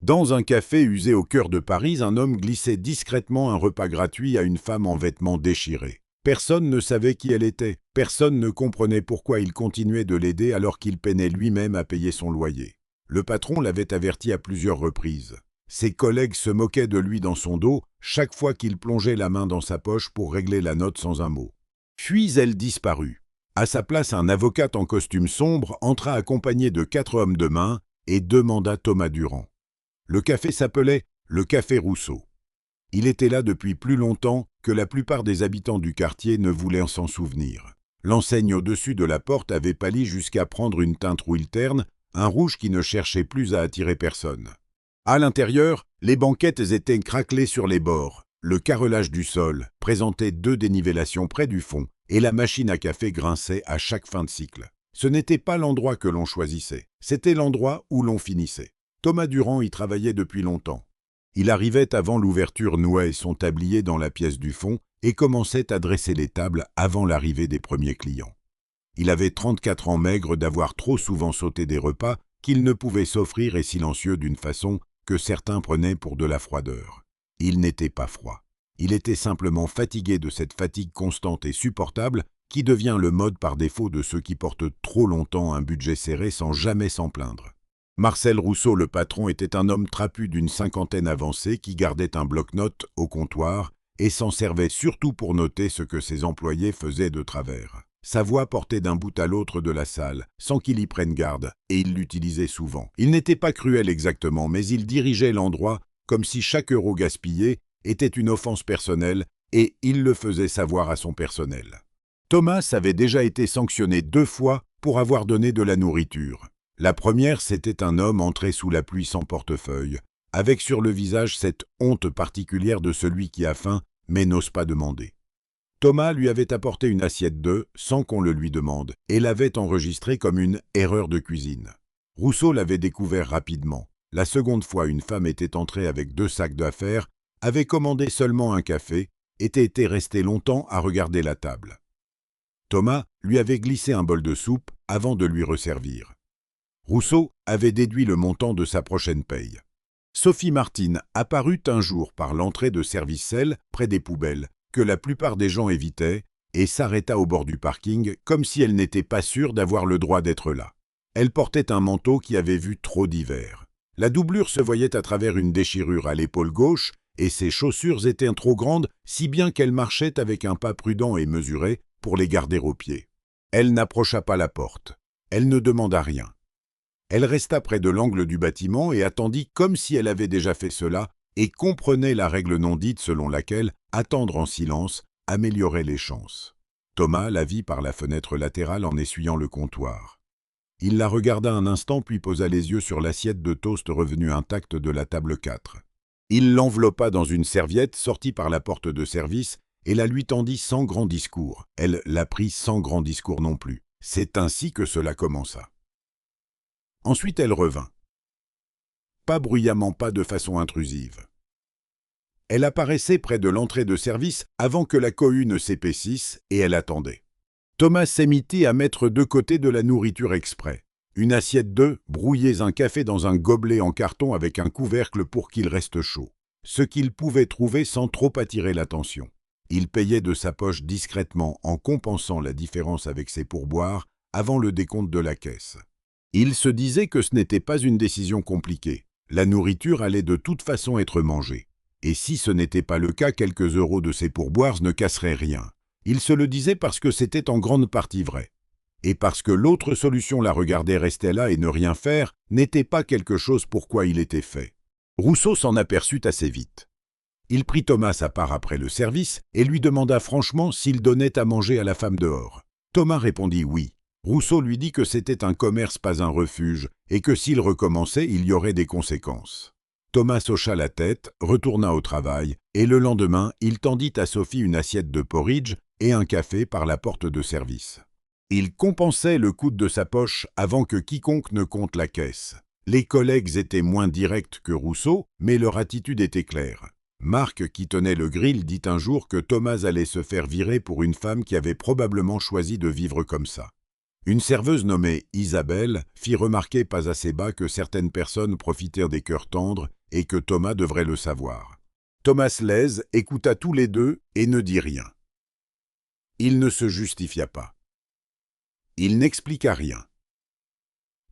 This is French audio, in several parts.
Dans un café usé au cœur de Paris, un homme glissait discrètement un repas gratuit à une femme en vêtements déchirés. Personne ne savait qui elle était, personne ne comprenait pourquoi il continuait de l'aider alors qu'il peinait lui-même à payer son loyer. Le patron l'avait averti à plusieurs reprises. Ses collègues se moquaient de lui dans son dos chaque fois qu'il plongeait la main dans sa poche pour régler la note sans un mot. Puis elle disparut. À sa place, un avocat en costume sombre entra accompagné de 4 hommes de main et demanda Thomas Durand. Le café s'appelait le Café Rousseau. Il était là depuis plus longtemps que la plupart des habitants du quartier ne voulaient s'en souvenir. L'enseigne au-dessus de la porte avait pâli jusqu'à prendre une teinte rouille terne, un rouge qui ne cherchait plus à attirer personne. À l'intérieur, les banquettes étaient craquelées sur les bords, le carrelage du sol présentait 2 dénivellations près du fond et la machine à café grinçait à chaque fin de cycle. Ce n'était pas l'endroit que l'on choisissait, c'était l'endroit où l'on finissait. Thomas Durand y travaillait depuis longtemps. Il arrivait avant l'ouverture, nouait son tablier dans la pièce du fond et commençait à dresser les tables avant l'arrivée des premiers clients. Il avait 34 ans maigre d'avoir trop souvent sauté des repas qu'il ne pouvait s'offrir et silencieux d'une façon que certains prenaient pour de la froideur. Il n'était pas froid. Il était simplement fatigué de cette fatigue constante et supportable qui devient le mode par défaut de ceux qui portent trop longtemps un budget serré sans jamais s'en plaindre. Marcel Rousseau, le patron, était un homme trapu d'une cinquantaine avancée qui gardait un bloc-notes au comptoir et s'en servait surtout pour noter ce que ses employés faisaient de travers. Sa voix portait d'un bout à l'autre de la salle, sans qu'il y prenne garde, et il l'utilisait souvent. Il n'était pas cruel exactement, mais il dirigeait l'endroit comme si chaque euro gaspillé était une offense personnelle, et il le faisait savoir à son personnel. Thomas avait déjà été sanctionné 2 fois pour avoir donné de la nourriture. La première, c'était un homme entré sous la pluie sans portefeuille, avec sur le visage cette honte particulière de celui qui a faim mais n'ose pas demander. Thomas lui avait apporté une assiette d'œufs sans qu'on le lui demande et l'avait enregistré comme une erreur de cuisine. Rousseau l'avait découvert rapidement. La seconde fois, une femme était entrée avec 2 sacs d'affaires, avait commandé seulement un café, était restée longtemps à regarder la table. Thomas lui avait glissé un bol de soupe avant de lui resservir. Rousseau avait déduit le montant de sa prochaine paye. Sophie Martine apparut un jour par l'entrée de Servicelles, près des poubelles, que la plupart des gens évitaient, et s'arrêta au bord du parking comme si elle n'était pas sûre d'avoir le droit d'être là. Elle portait un manteau qui avait vu trop d'hiver. La doublure se voyait à travers une déchirure à l'épaule gauche, et ses chaussures étaient trop grandes, si bien qu'elle marchait avec un pas prudent et mesuré pour les garder aux pieds. Elle n'approcha pas la porte. Elle ne demanda rien. Elle resta près de l'angle du bâtiment et attendit comme si elle avait déjà fait cela et comprenait la règle non dite selon laquelle attendre en silence améliorait les chances. Thomas la vit par la fenêtre latérale en essuyant le comptoir. Il la regarda un instant puis posa les yeux sur l'assiette de toast revenue intacte de la table 4. Il l'enveloppa dans une serviette sortit par la porte de service et la lui tendit sans grand discours. Elle la prit sans grand discours non plus. C'est ainsi que cela commença. Ensuite elle revint. Pas bruyamment, pas de façon intrusive. Elle apparaissait près de l'entrée de service avant que la cohue ne s'épaississe et elle attendait. Thomas s'émittit à mettre de côté de la nourriture exprès. Une assiette d'œufs, brouillés, un café dans un gobelet en carton avec un couvercle pour qu'il reste chaud. Ce qu'il pouvait trouver sans trop attirer l'attention. Il payait de sa poche discrètement en compensant la différence avec ses pourboires avant le décompte de la caisse. Il se disait que ce n'était pas une décision compliquée. La nourriture allait de toute façon être mangée. Et si ce n'était pas le cas, quelques euros de ses pourboires ne casseraient rien. Il se le disait parce que c'était en grande partie vrai. Et parce que l'autre solution, la regarder rester là et ne rien faire, n'était pas quelque chose pour quoi il était fait. Rousseau s'en aperçut assez vite. Il prit Thomas à part après le service et lui demanda franchement s'il donnait à manger à la femme dehors. Thomas répondit oui. Rousseau lui dit que c'était un commerce, pas un refuge, et que s'il recommençait, il y aurait des conséquences. Thomas hocha la tête, retourna au travail, et le lendemain, il tendit à Sophie une assiette de porridge et un café par la porte de service. Il compensait le coût de sa poche avant que quiconque ne compte la caisse. Les collègues étaient moins directs que Rousseau, mais leur attitude était claire. Marc, qui tenait le grill, dit un jour que Thomas allait se faire virer pour une femme qui avait probablement choisi de vivre comme ça. Une serveuse nommée Isabelle fit remarquer pas assez bas que certaines personnes profitèrent des cœurs tendres et que Thomas devrait le savoir. Thomas Lez écouta tous les deux et ne dit rien. Il ne se justifia pas. Il n'expliqua rien.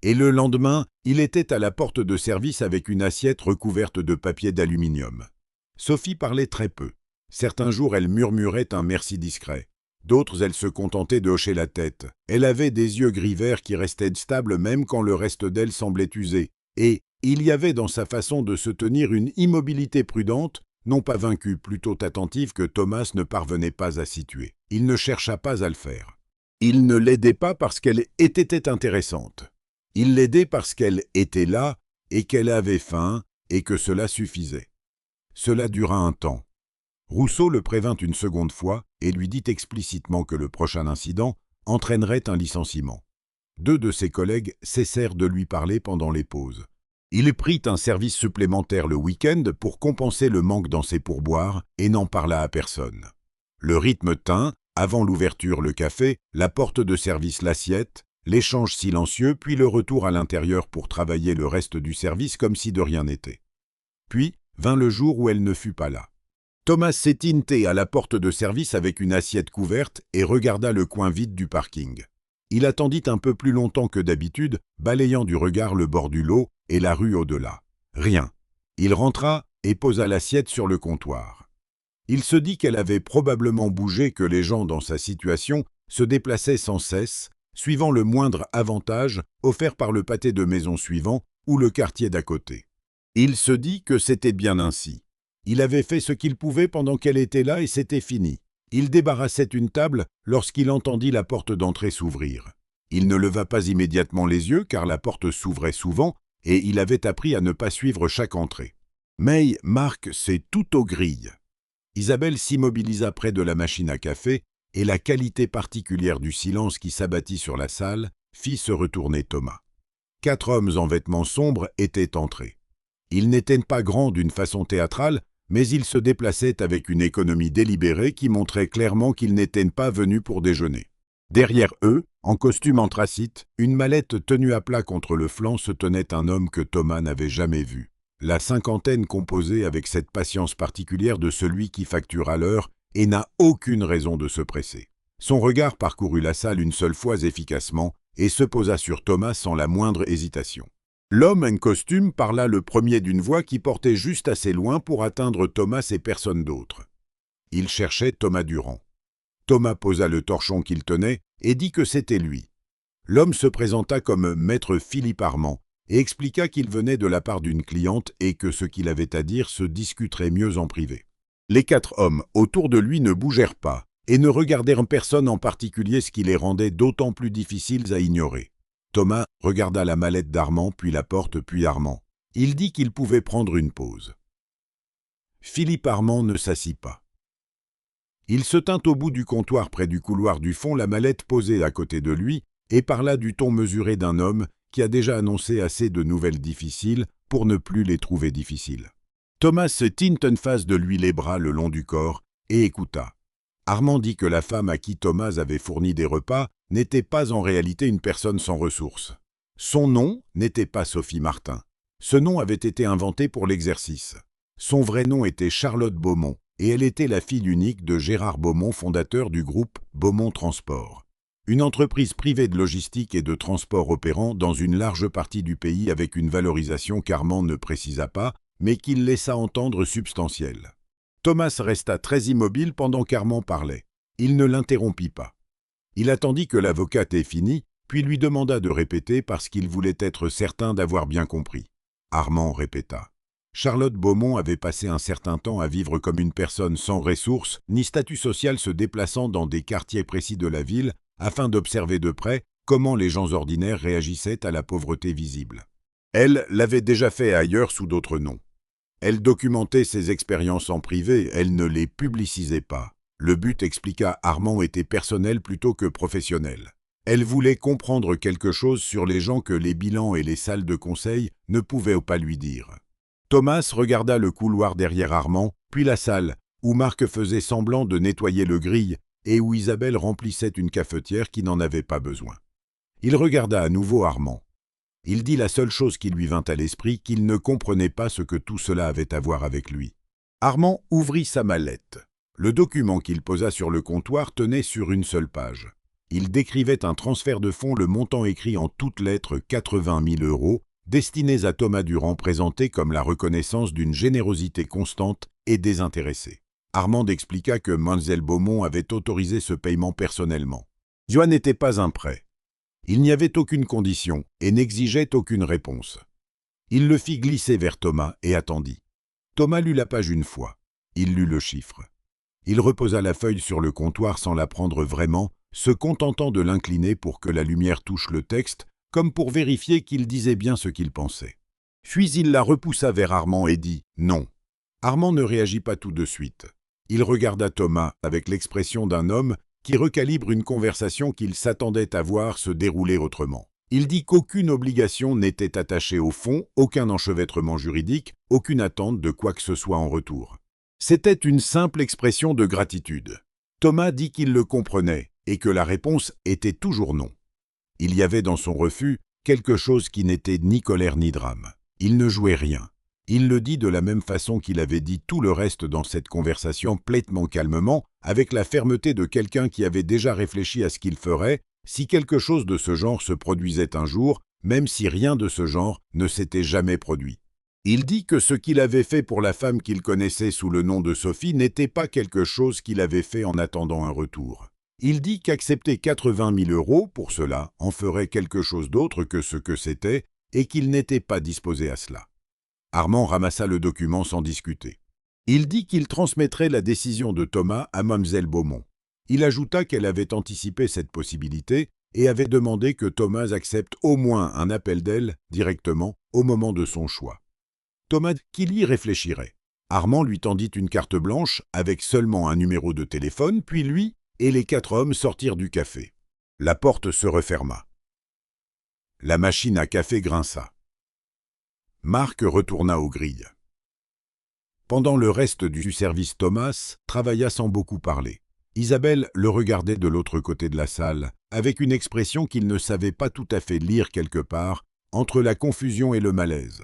Et le lendemain, il était à la porte de service avec une assiette recouverte de papier d'aluminium. Sophie parlait très peu. Certains jours, elle murmurait un merci discret. D'autres, elle se contentait de hocher la tête. Elle avait des yeux gris-verts qui restaient stables même quand le reste d'elle semblait usé. Et il y avait dans sa façon de se tenir une immobilité prudente, non pas vaincue, plutôt attentive que Thomas ne parvenait pas à situer. Il ne chercha pas à le faire. Il ne l'aidait pas parce qu'elle était intéressante. Il l'aidait parce qu'elle était là et qu'elle avait faim et que cela suffisait. Cela dura un temps. Rousseau le prévint une seconde fois et lui dit explicitement que le prochain incident entraînerait un licenciement. 2 de ses collègues cessèrent de lui parler pendant les pauses. Il prit un service supplémentaire le week-end pour compenser le manque dans ses pourboires et n'en parla à personne. Le rythme tint, avant l'ouverture le café, la porte de service l'assiette, l'échange silencieux puis le retour à l'intérieur pour travailler le reste du service comme si de rien n'était. Puis vint le jour où elle ne fut pas là. Thomas s'étintait à la porte de service avec une assiette couverte et regarda le coin vide du parking. Il attendit un peu plus longtemps que d'habitude, balayant du regard le bord du lot et la rue au-delà. Rien. Il rentra et posa l'assiette sur le comptoir. Il se dit qu'elle avait probablement bougé, que les gens dans sa situation se déplaçaient sans cesse, suivant le moindre avantage offert par le pâté de maison suivant ou le quartier d'à côté. Il se dit que c'était bien ainsi. Il avait fait ce qu'il pouvait pendant qu'elle était là et c'était fini. Il débarrassait une table lorsqu'il entendit la porte d'entrée s'ouvrir. Il ne leva pas immédiatement les yeux car la porte s'ouvrait souvent et il avait appris à ne pas suivre chaque entrée. May marque c'est tout aux grilles. Isabelle s'immobilisa près de la machine à café et la qualité particulière du silence qui s'abattit sur la salle fit se retourner Thomas. 4 hommes en vêtements sombres étaient entrés. Ils n'étaient pas grands d'une façon théâtrale, mais ils se déplaçaient avec une économie délibérée qui montrait clairement qu'ils n'étaient pas venus pour déjeuner. Derrière eux, en costume anthracite, une mallette tenue à plat contre le flanc se tenait un homme que Thomas n'avait jamais vu. La cinquantaine composait avec cette patience particulière de celui qui facture à l'heure et n'a aucune raison de se presser. Son regard parcourut la salle une seule fois efficacement et se posa sur Thomas sans la moindre hésitation. L'homme en costume parla le premier d'une voix qui portait juste assez loin pour atteindre Thomas et personne d'autre. Il cherchait Thomas Durand. Thomas posa le torchon qu'il tenait et dit que c'était lui. L'homme se présenta comme maître Philippe Armand et expliqua qu'il venait de la part d'une cliente et que ce qu'il avait à dire se discuterait mieux en privé. Les 4 hommes autour de lui ne bougèrent pas et ne regardèrent personne en particulier, ce qui les rendait d'autant plus difficiles à ignorer. Thomas regarda la mallette d'Armand, puis la porte, puis Armand. Il dit qu'il pouvait prendre une pause. Philippe Armand ne s'assit pas. Il se tint au bout du comptoir près du couloir du fond, la mallette posée à côté de lui, et parla du ton mesuré d'un homme qui a déjà annoncé assez de nouvelles difficiles pour ne plus les trouver difficiles. Thomas se tint en face de lui, les bras le long du corps, et écouta. Armand dit que la femme à qui Thomas avait fourni des repas n'était pas en réalité une personne sans ressources. Son nom n'était pas Sophie Martin. Ce nom avait été inventé pour l'exercice. Son vrai nom était Charlotte Beaumont, et elle était la fille unique de Gérard Beaumont, fondateur du groupe Beaumont Transport. Une entreprise privée de logistique et de transport opérant dans une large partie du pays avec une valorisation qu'Armand ne précisa pas, mais qu'il laissa entendre substantielle. Thomas resta très immobile pendant qu'Armand parlait. Il ne l'interrompit pas. Il attendit que l'avocate ait fini, puis lui demanda de répéter parce qu'il voulait être certain d'avoir bien compris. Armand répéta. Charlotte Beaumont avait passé un certain temps à vivre comme une personne sans ressources ni statut social, se déplaçant dans des quartiers précis de la ville afin d'observer de près comment les gens ordinaires réagissaient à la pauvreté visible. Elle l'avait déjà fait ailleurs sous d'autres noms. Elle documentait ses expériences en privé, elle ne les publicisait pas. Le but, expliqua Armand, était personnel plutôt que professionnel. Elle voulait comprendre quelque chose sur les gens que les bilans et les salles de conseil ne pouvaient pas lui dire. Thomas regarda le couloir derrière Armand, puis la salle, où Marc faisait semblant de nettoyer le grille et où Isabelle remplissait une cafetière qui n'en avait pas besoin. Il regarda à nouveau Armand. Il dit la seule chose qui lui vint à l'esprit, qu'il ne comprenait pas ce que tout cela avait à voir avec lui. Armand ouvrit sa mallette. Le document qu'il posa sur le comptoir tenait sur une seule page. Il décrivait un transfert de fonds, le montant écrit en toutes lettres 80 000 €, destinés à Thomas Durand, présenté comme la reconnaissance d'une générosité constante et désintéressée. Armand expliqua que Mlle Beaumont avait autorisé ce paiement personnellement. Ce n'était pas un prêt. Il n'y avait aucune condition et n'exigeait aucune réponse. Il le fit glisser vers Thomas et attendit. Thomas lut la page une fois. Il lut le chiffre. Il reposa la feuille sur le comptoir sans la prendre vraiment, se contentant de l'incliner pour que la lumière touche le texte, comme pour vérifier qu'il disait bien ce qu'il pensait. Puis il la repoussa vers Armand et dit « Non ». Armand ne réagit pas tout de suite. Il regarda Thomas avec l'expression d'un homme qui recalibre une conversation qu'il s'attendait à voir se dérouler autrement. Il dit qu'aucune obligation n'était attachée au fond, aucun enchevêtrement juridique, aucune attente de quoi que ce soit en retour. C'était une simple expression de gratitude. Thomas dit qu'il le comprenait et que la réponse était toujours non. Il y avait dans son refus quelque chose qui n'était ni colère ni drame. Il ne jouait rien. Il le dit de la même façon qu'il avait dit tout le reste dans cette conversation, pleinement calmement, avec la fermeté de quelqu'un qui avait déjà réfléchi à ce qu'il ferait si quelque chose de ce genre se produisait un jour, même si rien de ce genre ne s'était jamais produit. Il dit que ce qu'il avait fait pour la femme qu'il connaissait sous le nom de Sophie n'était pas quelque chose qu'il avait fait en attendant un retour. Il dit qu'accepter 80 000 € pour cela en ferait quelque chose d'autre que ce que c'était et qu'il n'était pas disposé à cela. Armand ramassa le document sans discuter. Il dit qu'il transmettrait la décision de Thomas à Mlle Beaumont. Il ajouta qu'elle avait anticipé cette possibilité et avait demandé que Thomas accepte au moins un appel d'elle directement au moment de son choix. Thomas qu'il y réfléchirait. Armand lui tendit une carte blanche avec seulement un numéro de téléphone, puis lui et les 4 hommes sortirent du café. La porte se referma. La machine à café grinça. Marc retourna aux grilles. Pendant le reste du service, Thomas travailla sans beaucoup parler. Isabelle le regardait de l'autre côté de la salle, avec une expression qu'il ne savait pas tout à fait lire quelque part, entre la confusion et le malaise.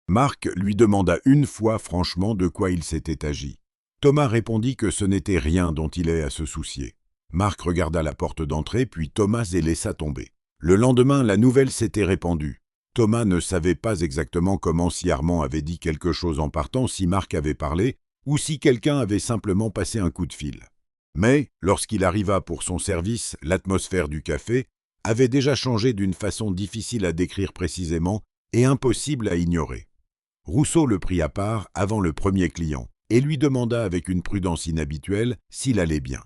Marc lui demanda une fois franchement de quoi il s'était agi. Thomas répondit que ce n'était rien dont il ait à se soucier. Marc regarda la porte d'entrée, puis Thomas et laissa tomber. Le lendemain, la nouvelle s'était répandue. Thomas ne savait pas exactement comment, si Armand avait dit quelque chose en partant, si Marc avait parlé, ou si quelqu'un avait simplement passé un coup de fil. Mais, lorsqu'il arriva pour son service, l'atmosphère du café avait déjà changé d'une façon difficile à décrire précisément et impossible à ignorer. Rousseau le prit à part avant le premier client et lui demanda avec une prudence inhabituelle s'il allait bien.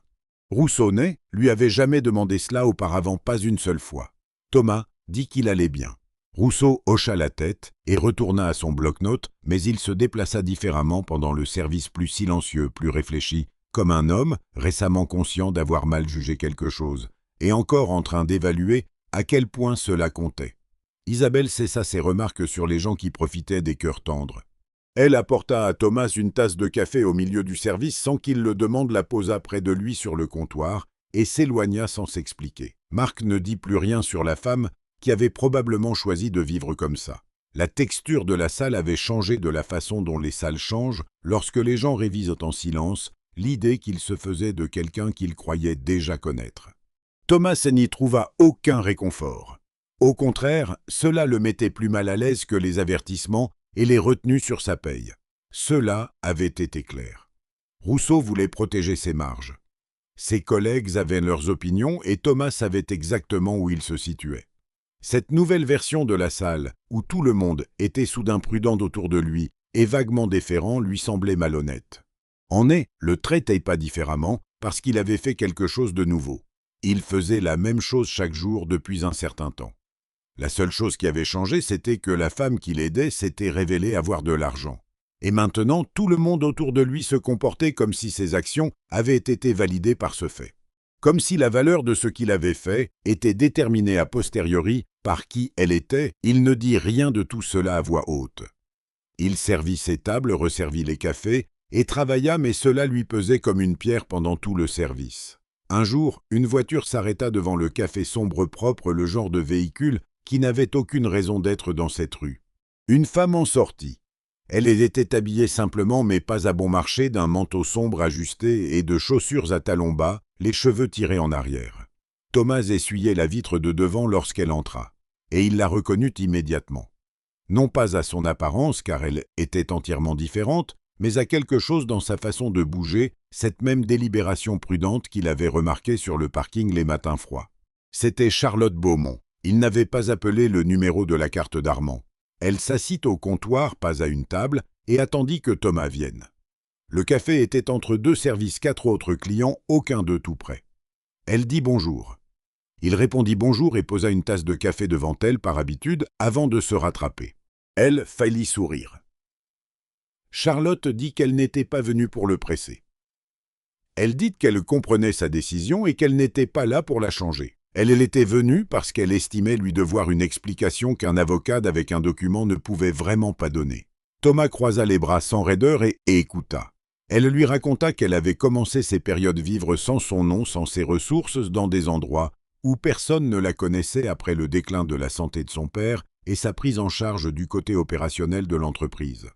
Rousseau lui avait jamais demandé cela auparavant, pas une seule fois. Thomas dit qu'il allait bien. Rousseau hocha la tête et retourna à son bloc-notes, mais il se déplaça différemment pendant le service, plus silencieux, plus réfléchi, comme un homme récemment conscient d'avoir mal jugé quelque chose, et encore en train d'évaluer à quel point cela comptait. Isabelle cessa ses remarques sur les gens qui profitaient des cœurs tendres. Elle apporta à Thomas une tasse de café au milieu du service sans qu'il le demande, la posa près de lui sur le comptoir et s'éloigna sans s'expliquer. Marc ne dit plus rien sur la femme qui avait probablement choisi de vivre comme ça. La texture de la salle avait changé de la façon dont les salles changent lorsque les gens révisent en silence l'idée qu'ils se faisaient de quelqu'un qu'ils croyaient déjà connaître. Thomas n'y trouva aucun réconfort. Au contraire, cela le mettait plus mal à l'aise que les avertissements et les retenues sur sa paye. Cela avait été clair. Rousseau voulait protéger ses marges. Ses collègues avaient leurs opinions et Thomas savait exactement où il se situait. Cette nouvelle version de la salle, où tout le monde était soudain prudent autour de lui et vaguement déférent, lui semblait malhonnête. Le traitait pas différemment parce qu'il avait fait quelque chose de nouveau. Il faisait la même chose chaque jour depuis un certain temps. La seule chose qui avait changé, c'était que la femme qui l'aidait s'était révélée avoir de l'argent. Et maintenant, tout le monde autour de lui se comportait comme si ses actions avaient été validées par ce fait. Comme si la valeur de ce qu'il avait fait était déterminée a posteriori par qui elle était. Il ne dit rien de tout cela à voix haute. Il servit ses tables, resservit les cafés et travailla, mais cela lui pesait comme une pierre pendant tout le service. Un jour, une voiture s'arrêta devant le café sombre propre, le genre de véhicule qui n'avait aucune raison d'être dans cette rue. Une femme en sortit. Elle était habillée simplement mais pas à bon marché, d'un manteau sombre ajusté et de chaussures à talons bas, les cheveux tirés en arrière. Thomas essuyait la vitre de devant lorsqu'elle entra, et il la reconnut immédiatement. Non pas à son apparence, car elle était entièrement différente, mais à quelque chose dans sa façon de bouger, cette même délibération prudente qu'il avait remarquée sur le parking les matins froids. C'était Charlotte Beaumont. Il n'avait pas appelé le numéro de la carte d'Armand. Elle s'assit au comptoir, pas à une table, et attendit que Thomas vienne. Le café était entre deux services, 4 autres clients, aucun d'eux tout près. Elle dit bonjour. Il répondit bonjour et posa une tasse de café devant elle par habitude, avant de se rattraper. Elle faillit sourire. Charlotte dit qu'elle n'était pas venue pour le presser. Elle dit qu'elle comprenait sa décision et qu'elle n'était pas là pour la changer. Elle était venue parce qu'elle estimait lui devoir une explication qu'un avocat avec un document ne pouvait vraiment pas donner. Thomas croisa les bras sans raideur et écouta. Elle lui raconta qu'elle avait commencé ses périodes vivre sans son nom, sans ses ressources, dans des endroits où personne ne la connaissait après le déclin de la santé de son père et sa prise en charge du côté opérationnel de l'entreprise.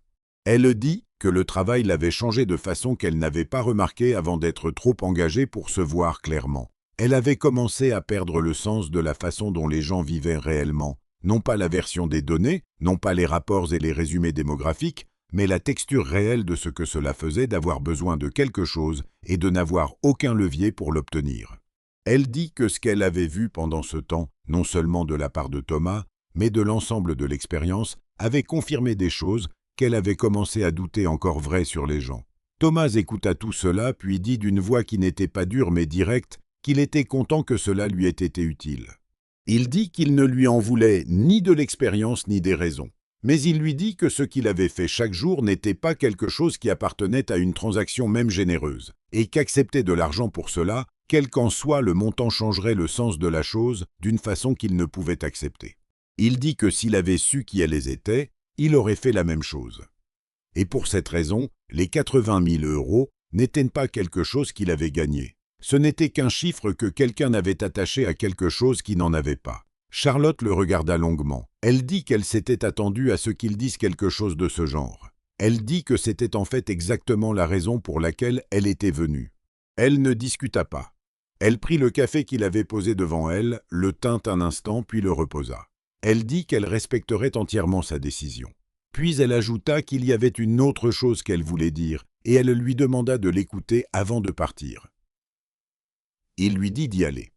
Elle dit que le travail l'avait changée de façon qu'elle n'avait pas remarquée avant d'être trop engagée pour se voir clairement. Elle avait commencé à perdre le sens de la façon dont les gens vivaient réellement, non pas la version des données, non pas les rapports et les résumés démographiques, mais la texture réelle de ce que cela faisait d'avoir besoin de quelque chose et de n'avoir aucun levier pour l'obtenir. Elle dit que ce qu'elle avait vu pendant ce temps, non seulement de la part de Thomas, mais de l'ensemble de l'expérience, avait confirmé des choses qu'elle avait commencé à douter encore vraies sur les gens. Thomas écouta tout cela, puis dit d'une voix qui n'était pas dure mais directe, qu'il était content que cela lui ait été utile. Il dit qu'il ne lui en voulait ni de l'expérience ni des raisons, mais il lui dit que ce qu'il avait fait chaque jour n'était pas quelque chose qui appartenait à une transaction même généreuse, et qu'accepter de l'argent pour cela, quel qu'en soit le montant, changerait le sens de la chose d'une façon qu'il ne pouvait accepter. Il dit que s'il avait su qui elles étaient, il aurait fait la même chose. Et pour cette raison, les 80 000 € n'étaient pas quelque chose qu'il avait gagné. Ce n'était qu'un chiffre que quelqu'un avait attaché à quelque chose qui n'en avait pas. Charlotte le regarda longuement. Elle dit qu'elle s'était attendue à ce qu'il dise quelque chose de ce genre. Elle dit que c'était en fait exactement la raison pour laquelle elle était venue. Elle ne discuta pas. Elle prit le café qu'il avait posé devant elle, le tint un instant puis le reposa. Elle dit qu'elle respecterait entièrement sa décision. Puis elle ajouta qu'il y avait une autre chose qu'elle voulait dire, et elle lui demanda de l'écouter avant de partir. Il lui dit d'y aller.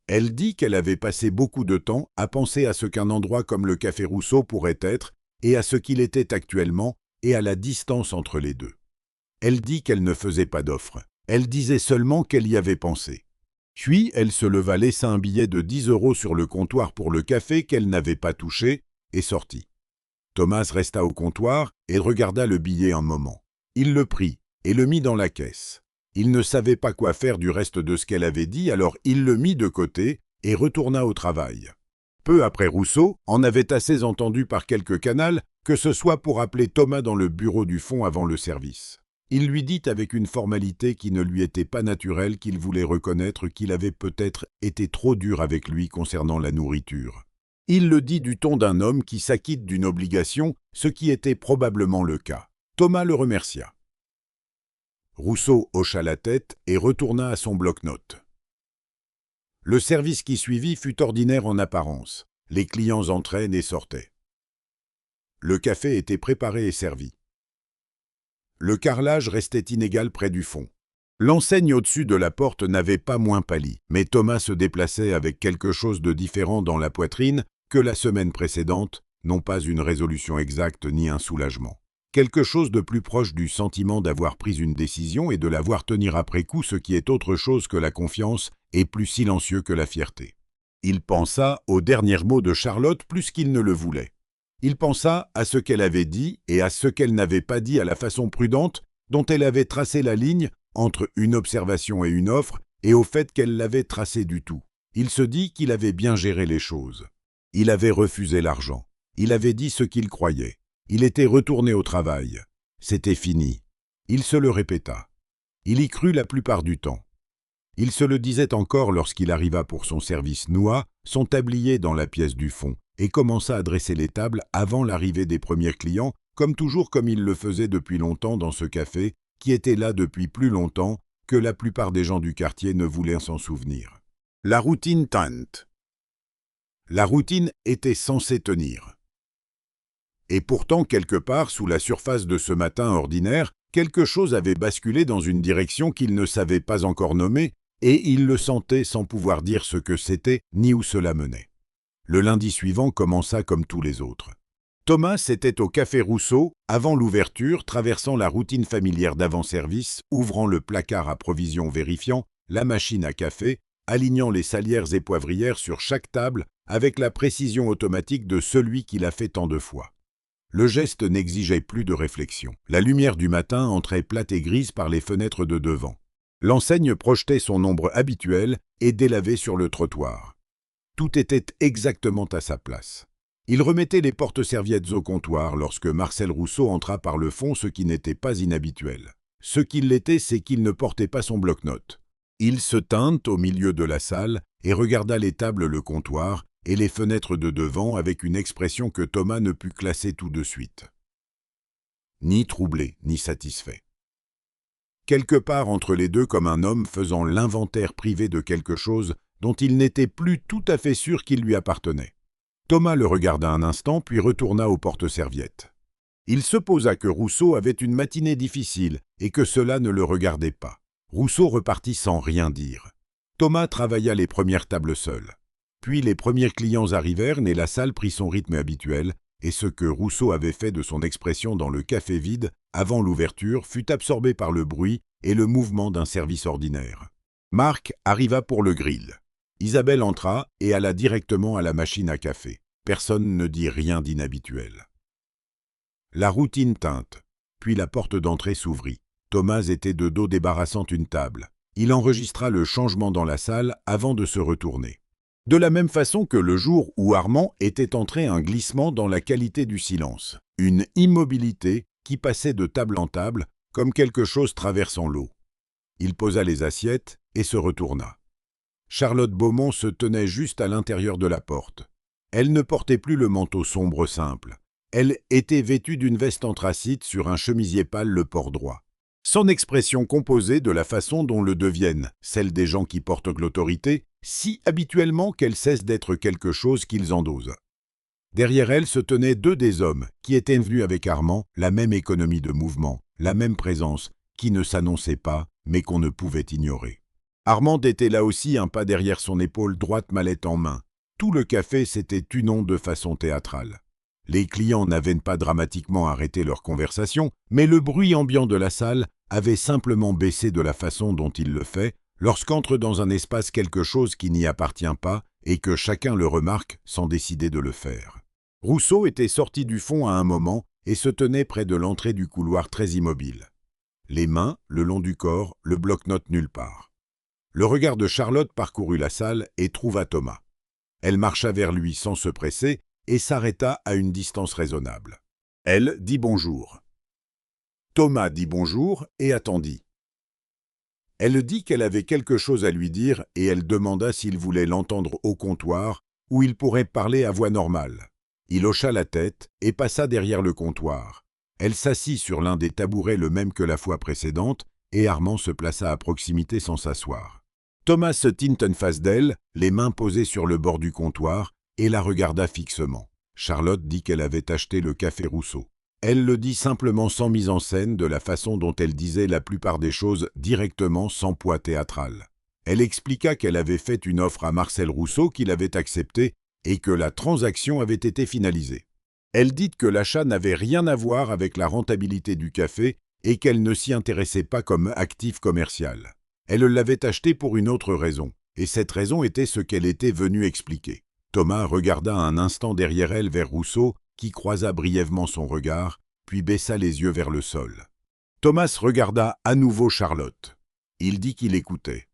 Elle dit qu'elle avait passé beaucoup de temps à penser à ce qu'un endroit comme le Café Rousseau pourrait être, et à ce qu'il était actuellement, et à la distance entre les deux. Elle dit qu'elle ne faisait pas d'offre. Elle disait seulement qu'elle y avait pensé. Puis elle se leva, laissa un billet de 10 € sur le comptoir pour le café qu'elle n'avait pas touché, et sortit. Thomas resta au comptoir et regarda le billet un moment. Il le prit et le mit dans la caisse. Il ne savait pas quoi faire du reste de ce qu'elle avait dit, alors il le mit de côté et retourna au travail. Peu après, Rousseau en avait assez entendu par quelques canaux, que ce soit pour appeler Thomas dans le bureau du fond avant le service. Il lui dit avec une formalité qui ne lui était pas naturelle qu'il voulait reconnaître qu'il avait peut-être été trop dur avec lui concernant la nourriture. Il le dit du ton d'un homme qui s'acquitte d'une obligation, ce qui était probablement le cas. Thomas le remercia. Rousseau hocha la tête et retourna à son bloc-notes. Le service qui suivit fut ordinaire en apparence. Les clients entraient et sortaient. Le café était préparé et servi. Le carrelage restait inégal près du fond. L'enseigne au-dessus de la porte n'avait pas moins pâli, mais Thomas se déplaçait avec quelque chose de différent dans la poitrine que la semaine précédente, non pas une résolution exacte ni un soulagement. Quelque chose de plus proche du sentiment d'avoir pris une décision et de la voir tenir après coup, ce qui est autre chose que la confiance et plus silencieux que la fierté. Il pensa aux derniers mots de Charlotte plus qu'il ne le voulait. Il pensa à ce qu'elle avait dit et à ce qu'elle n'avait pas dit, à la façon prudente dont elle avait tracé la ligne entre une observation et une offre, et au fait qu'elle l'avait tracée du tout. Il se dit qu'il avait bien géré les choses. Il avait refusé l'argent. Il avait dit ce qu'il croyait. Il était retourné au travail. C'était fini. Il se le répéta. Il y crut la plupart du temps. Il se le disait encore lorsqu'il arriva pour son service, noua son tablier dans la pièce du fond et commença à dresser les tables avant l'arrivée des premiers clients, comme toujours comme il le faisait depuis longtemps dans ce café, qui était là depuis plus longtemps que la plupart des gens du quartier ne voulaient s'en souvenir. La routine tente. La routine était censée tenir. Et pourtant, quelque part, sous la surface de ce matin ordinaire, quelque chose avait basculé dans une direction qu'il ne savait pas encore nommer, et il le sentait sans pouvoir dire ce que c'était ni où cela menait. Le lundi suivant commença comme tous les autres. Thomas était au Café Rousseau, avant l'ouverture, traversant la routine familière d'avant-service, ouvrant le placard à provisions, vérifiant la machine à café, alignant les salières et poivrières sur chaque table avec la précision automatique de celui qui l'a fait tant de fois. Le geste n'exigeait plus de réflexion. La lumière du matin entrait plate et grise par les fenêtres de devant. L'enseigne projetait son ombre habituelle et délavait sur le trottoir. Tout était exactement à sa place. Il remettait les porte-serviettes au comptoir lorsque Marcel Rousseau entra par le fond, ce qui n'était pas inhabituel. Ce qui l'était, c'est qu'il ne portait pas son bloc-notes. Il se tint au milieu de la salle et regarda les tables, le comptoir et les fenêtres de devant avec une expression que Thomas ne put classer tout de suite. Ni troublé, ni satisfait. Quelque part entre les deux, comme un homme faisant l'inventaire privé de quelque chose dont il n'était plus tout à fait sûr qu'il lui appartenait. Thomas le regarda un instant, puis retourna aux porte-serviettes. Il supposa que Rousseau avait une matinée difficile et que cela ne le regardait pas. Rousseau repartit sans rien dire. Thomas travailla les premières tables seul. Puis les premiers clients arrivèrent et la salle prit son rythme habituel, et ce que Rousseau avait fait de son expression dans le café vide, avant l'ouverture, fut absorbé par le bruit et le mouvement d'un service ordinaire. Marc arriva pour le grill. Isabelle entra et alla directement à la machine à café. Personne ne dit rien d'inhabituel. La routine tinte, puis la porte d'entrée s'ouvrit. Thomas était de dos débarrassant une table. Il enregistra le changement dans la salle avant de se retourner. De la même façon que le jour où Armand était entré, un glissement dans la qualité du silence, une immobilité qui passait de table en table comme quelque chose traversant l'eau. Il posa les assiettes et se retourna. Charlotte Beaumont se tenait juste à l'intérieur de la porte. Elle ne portait plus le manteau sombre simple. Elle était vêtue d'une veste anthracite sur un chemisier pâle, le port droit. Son expression composée de la façon dont le deviennent celle des gens qui portent l'autorité, si habituellement qu'elle cesse d'être quelque chose qu'ils endosent. Derrière elle se tenaient deux des hommes qui étaient venus avec Armand, la même économie de mouvement, la même présence, qui ne s'annonçait pas, mais qu'on ne pouvait ignorer. Armand était là aussi, un pas derrière son épaule droite, mallette en main. Tout le café s'était tenu de façon théâtrale. Les clients n'avaient pas dramatiquement arrêté leur conversation, mais le bruit ambiant de la salle avait simplement baissé de la façon dont il le fait lorsqu'entre dans un espace quelque chose qui n'y appartient pas et que chacun le remarque sans décider de le faire. Rousseau était sorti du fond à un moment et se tenait près de l'entrée du couloir très immobile. Les mains le long du corps, le bloc-notes nulle part. Le regard de Charlotte parcourut la salle et trouva Thomas. Elle marcha vers lui sans se presser et s'arrêta à une distance raisonnable. Elle dit bonjour. Thomas dit bonjour et attendit. Elle dit qu'elle avait quelque chose à lui dire et elle demanda s'il voulait l'entendre au comptoir où il pourrait parler à voix normale. Il hocha la tête et passa derrière le comptoir. Elle s'assit sur l'un des tabourets, le même que la fois précédente, et Armand se plaça à proximité sans s'asseoir. Thomas se tint en face d'elle, les mains posées sur le bord du comptoir, et la regarda fixement. Charlotte dit qu'elle avait acheté le Café Rousseau. Elle le dit simplement sans mise en scène, de la façon dont elle disait la plupart des choses directement, sans poids théâtral. Elle expliqua qu'elle avait fait une offre à Marcel Rousseau qu'il avait acceptée et que la transaction avait été finalisée. Elle dit que l'achat n'avait rien à voir avec la rentabilité du café et qu'elle ne s'y intéressait pas comme actif commercial. Elle l'avait acheté pour une autre raison, et cette raison était ce qu'elle était venue expliquer. Thomas regarda un instant derrière elle vers Rousseau, qui croisa brièvement son regard, puis baissa les yeux vers le sol. Thomas regarda à nouveau Charlotte. Il dit qu'il écoutait.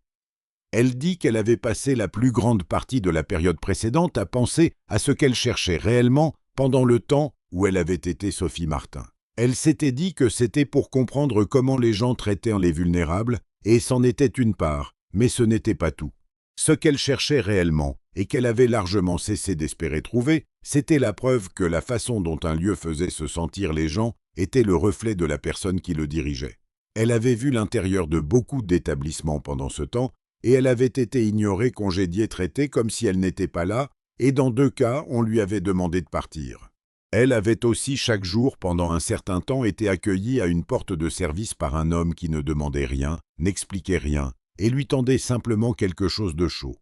Elle dit qu'elle avait passé la plus grande partie de la période précédente à penser à ce qu'elle cherchait réellement pendant le temps où elle avait été Sophie Martin. Elle s'était dit que c'était pour comprendre comment les gens traitaient les vulnérables, et c'en était une part, Mais ce n'était pas tout. Ce qu'elle cherchait réellement, et qu'elle avait largement cessé d'espérer trouver, c'était la preuve que la façon dont un lieu faisait se sentir les gens était le reflet de la personne qui le dirigeait. Elle avait vu l'intérieur de beaucoup d'établissements pendant ce temps, et elle avait été ignorée, congédiée, traitée comme si elle n'était pas là, et dans 2 cas, on lui avait demandé de partir. Elle avait aussi chaque jour, pendant un certain temps, été accueillie à une porte de service par un homme qui ne demandait rien, n'expliquait rien, et lui tendait simplement quelque chose de chaud.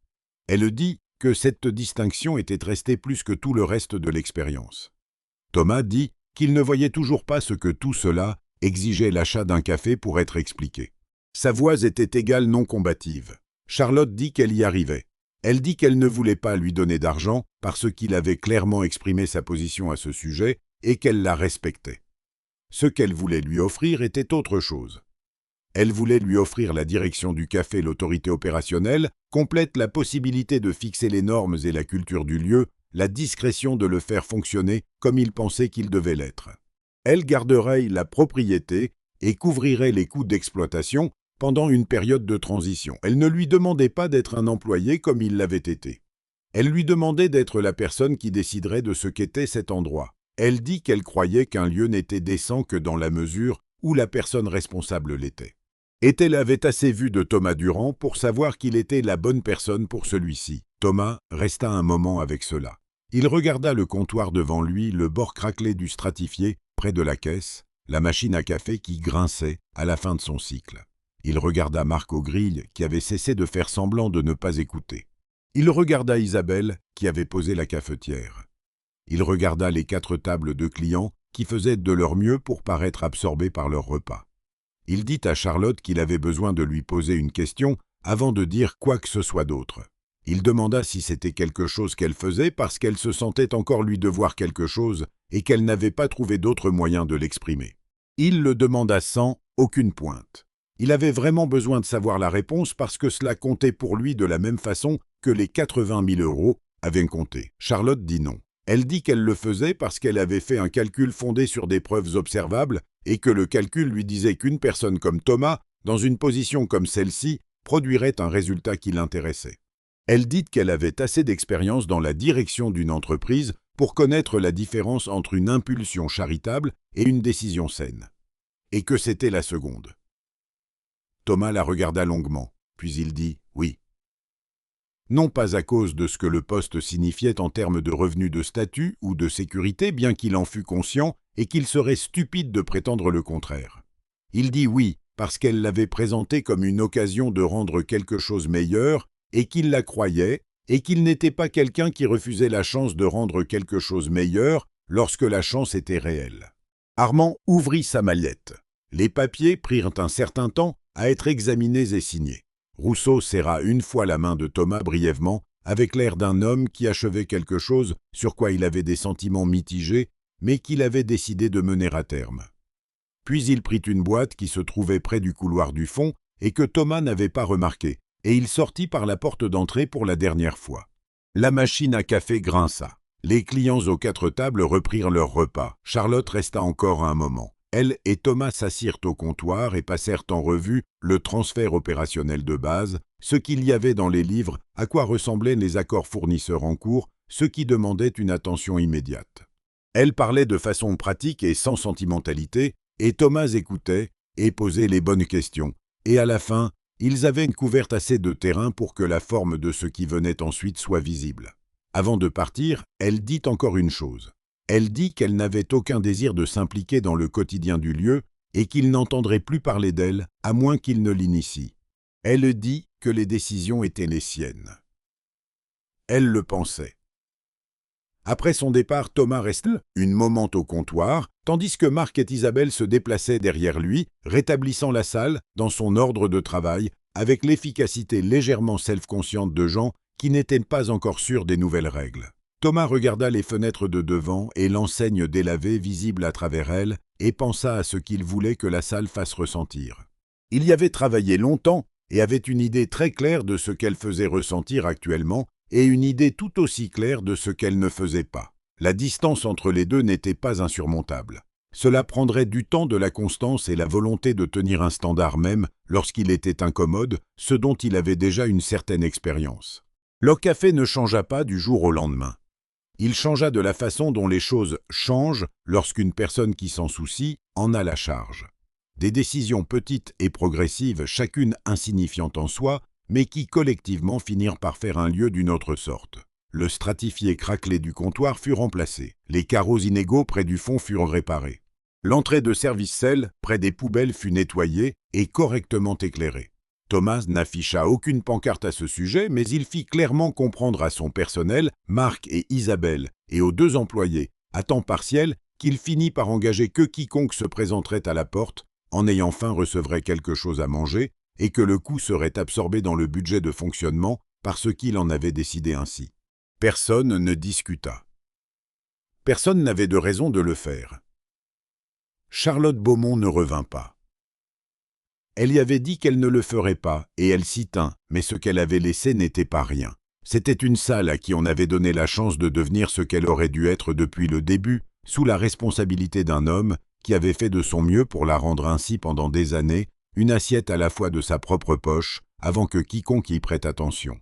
Elle dit que cette distinction était restée plus que tout le reste de l'expérience. Thomas dit qu'il ne voyait toujours pas ce que tout cela exigeait l'achat d'un café pour être expliqué. Sa voix était égale non combative. Charlotte dit qu'elle y arrivait. Elle dit qu'elle ne voulait pas lui donner d'argent parce qu'il avait clairement exprimé sa position à ce sujet et qu'elle la respectait. Ce qu'elle voulait lui offrir était autre chose. Elle voulait lui offrir la direction du café, l'autorité opérationnelle, complète, la possibilité de fixer les normes et la culture du lieu, la discrétion de le faire fonctionner comme il pensait qu'il devait l'être. Elle garderait la propriété et couvrirait les coûts d'exploitation pendant une période de transition. Elle ne lui demandait pas d'être un employé comme il l'avait été. Elle lui demandait d'être la personne qui déciderait de ce qu'était cet endroit. Elle dit qu'elle croyait qu'un lieu n'était décent que dans la mesure où la personne responsable l'était. Et elle avait assez vu de Thomas Durand pour savoir qu'il était la bonne personne pour celui-ci. Thomas resta un moment avec cela. Il regarda le comptoir devant lui, le bord craquelé du stratifié, près de la caisse, la machine à café qui grinçait à la fin de son cycle. Il regarda Marc aux grilles, qui avait cessé de faire semblant de ne pas écouter. Il regarda Isabelle, qui avait posé la cafetière. Il regarda les 4 tables de clients, qui faisaient de leur mieux pour paraître absorbés par leur repas. Il dit à Charlotte qu'il avait besoin de lui poser une question avant de dire quoi que ce soit d'autre. Il demanda si c'était quelque chose qu'elle faisait parce qu'elle se sentait encore lui devoir quelque chose et qu'elle n'avait pas trouvé d'autre moyen de l'exprimer. Il le demanda sans aucune pointe. Il avait vraiment besoin de savoir la réponse parce que cela comptait pour lui de la même façon que les 80 000 € avaient compté. Charlotte dit non. Elle dit qu'elle le faisait parce qu'elle avait fait un calcul fondé sur des preuves observables et que le calcul lui disait qu'une personne comme Thomas, dans une position comme celle-ci, produirait un résultat qui l'intéressait. Elle dit qu'elle avait assez d'expérience dans la direction d'une entreprise pour connaître la différence entre une impulsion charitable et une décision saine. Et que c'était la seconde. Thomas la regarda longuement, puis il dit « oui ». Non pas à cause de ce que le poste signifiait en termes de revenus de statut ou de sécurité, bien qu'il en fût conscient et qu'il serait stupide de prétendre le contraire. Il dit oui parce qu'elle l'avait présenté comme une occasion de rendre quelque chose meilleur et qu'il la croyait et qu'il n'était pas quelqu'un qui refusait la chance de rendre quelque chose meilleur lorsque la chance était réelle. Armand ouvrit sa mallette. Les papiers prirent un certain temps à être examinés et signés. Rousseau serra une fois la main de Thomas brièvement, avec l'air d'un homme qui achevait quelque chose sur quoi il avait des sentiments mitigés, mais qu'il avait décidé de mener à terme. Puis il prit une boîte qui se trouvait près du couloir du fond et que Thomas n'avait pas remarqué, et il sortit par la porte d'entrée pour la dernière fois. La machine à café grinça. Les clients aux 4 tables reprirent leur repas. Charlotte resta encore un moment. Elle et Thomas s'assirent au comptoir et passèrent en revue le transfert opérationnel de base, ce qu'il y avait dans les livres, à quoi ressemblaient les accords fournisseurs en cours, ce qui demandait une attention immédiate. Elle parlait de façon pratique et sans sentimentalité, et Thomas écoutait et posait les bonnes questions. Et à la fin, ils avaient couvert assez de terrain pour que la forme de ce qui venait ensuite soit visible. Avant de partir, elle dit encore une chose. Elle dit qu'elle n'avait aucun désir de s'impliquer dans le quotidien du lieu et qu'il n'entendrait plus parler d'elle, à moins qu'il ne l'initie. Elle dit que les décisions étaient les siennes. Elle le pensait. Après son départ, Thomas restait un moment au comptoir, tandis que Marc et Isabelle se déplaçaient derrière lui, rétablissant la salle dans son ordre de travail, avec l'efficacité légèrement self-consciente de gens qui n'étaient pas encore sûrs des nouvelles règles. Thomas regarda les fenêtres de devant et l'enseigne délavée visible à travers elles et pensa à ce qu'il voulait que la salle fasse ressentir. Il y avait travaillé longtemps et avait une idée très claire de ce qu'elle faisait ressentir actuellement et une idée tout aussi claire de ce qu'elle ne faisait pas. La distance entre les deux n'était pas insurmontable. Cela prendrait du temps, de la constance et la volonté de tenir un standard même lorsqu'il était incommode, ce dont il avait déjà une certaine expérience. Le café ne changea pas du jour au lendemain. Il changea de la façon dont les choses changent lorsqu'une personne qui s'en soucie en a la charge. Des décisions petites et progressives, chacune insignifiante en soi, mais qui collectivement finirent par faire un lieu d'une autre sorte. Le stratifié craquelé du comptoir fut remplacé. Les carreaux inégaux près du fond furent réparés. L'entrée de service sel, près des poubelles, fut nettoyée et correctement éclairée. Thomas n'afficha aucune pancarte à ce sujet, mais il fit clairement comprendre à son personnel, Marc et Isabelle, et aux 2 employés, à temps partiel, qu'il finit par engager que quiconque se présenterait à la porte, en ayant faim recevrait quelque chose à manger, et que le coût serait absorbé dans le budget de fonctionnement parce qu'il en avait décidé ainsi. Personne ne discuta. Personne n'avait de raison de le faire. Charlotte Beaumont ne revint pas. Elle y avait dit qu'elle ne le ferait pas, et elle s'y tint, mais ce qu'elle avait laissé n'était pas rien. C'était une salle à qui on avait donné la chance de devenir ce qu'elle aurait dû être depuis le début, sous la responsabilité d'un homme qui avait fait de son mieux pour la rendre ainsi pendant des années, une assiette à la fois de sa propre poche, avant que quiconque y prête attention.